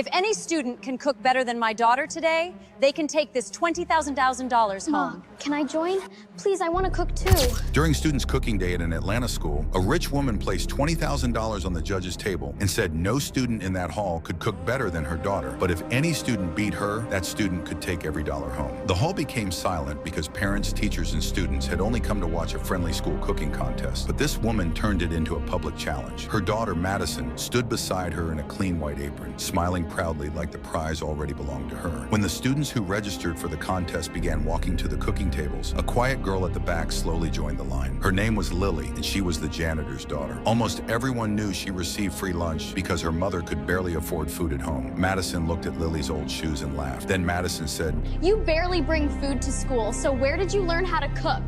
If any student can cook better than my daughter today, they can take this $20,000 home. Mom, can I join? Please, I want to cook too. During Students' Cooking Day at an Atlanta school, a rich woman placed $20,000 on the judge's table and said no student in that hall could cook better than her daughter, but if any student beat her, that student could take every dollar home. The hall became silent because parents, teachers, and students had only come to watch a friendly school cooking contest, but this woman turned it into a public challenge. Her daughter, Madison, stood beside her in a clean white apron, smiling proudly like the prize already belonged to her. When the students who registered for the contest began walking to the cooking tables, a quiet girl at the back slowly joined the line. Her name was Lily, and she was the janitor's daughter. Almost everyone knew she received free lunch because her mother could barely afford food at home. Madison looked at Lily's old shoes and laughed. Then Madison said, You barely bring food to school, so where did you learn how to cook?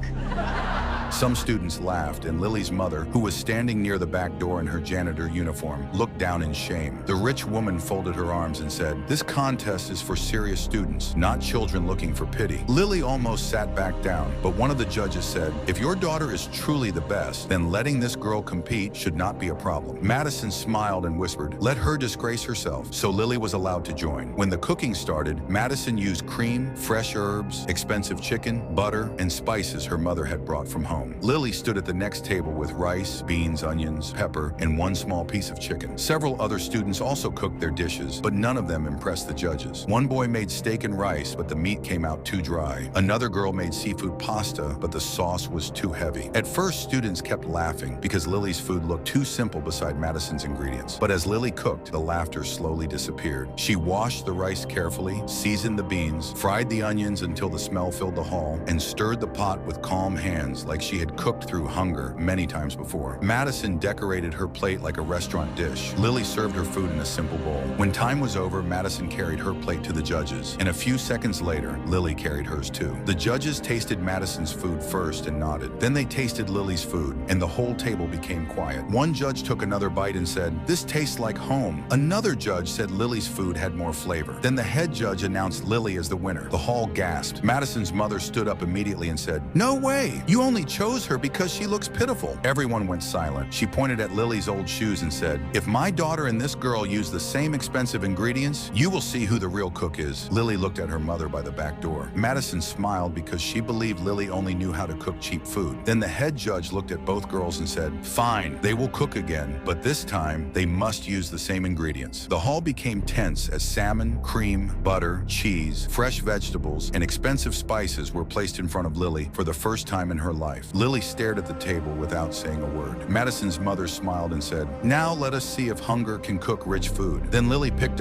Some students laughed, and Lily's mother, who was standing near the back door in her janitor uniform, looked down in shame. The rich woman folded her arms and said, This contest is for serious students, not children looking for pity. Lily almost sat back down, but one of the judges said, If your daughter is truly the best, then letting this girl compete should not be a problem. Madison smiled and whispered, Let her disgrace herself. So Lily was allowed to join. When the cooking started, Madison used cream, fresh herbs, expensive chicken, butter, and spices her mother had brought from home. Lily stood at the next table with rice, beans, onions, pepper, and one small piece of chicken. Several other students also cooked their dishes, but none of them impressed the judges. One boy made steak and rice, but the meat came out too dry. Another girl made seafood pasta, but the sauce was too heavy. At first, students kept laughing because Lily's food looked too simple beside Madison's ingredients. But as Lily cooked, the laughter slowly disappeared. She washed the rice carefully, seasoned the beans, fried the onions until the smell filled the hall, and stirred the pot with calm hands like she had cooked through hunger many times before. Madison decorated her plate like a restaurant dish. Lily served her food in a simple bowl. When time was over, Madison carried her plate to the judges, and a few seconds later, Lily carried hers too. The judges tasted Madison's food first and nodded. Then they tasted Lily's food, and the whole table became quiet. One judge took another bite and said, This tastes like home. Another judge said Lily's food had more flavor. Then the head judge announced Lily as the winner. The hall gasped. Madison's mother stood up immediately and said, No way! You only chose her because she looks pitiful. Everyone went silent. She pointed at Lily's old shoes and said, If my daughter and this girl use the same expensive ingredients, you will see who the real cook is. Lily looked at her mother by the back door. Madison smiled because she believed Lily only knew how to cook cheap food. Then the head judge looked at both girls and said, Fine, they will cook again, but this time they must use the same ingredients. The hall became tense as salmon, cream, butter, cheese, fresh vegetables, and expensive spices were placed in front of Lily for the first time in her life. Lily stared at the table without saying a word. Madison's mother smiled and said, Now let us see if hunger can cook rich food. Then Lily picked up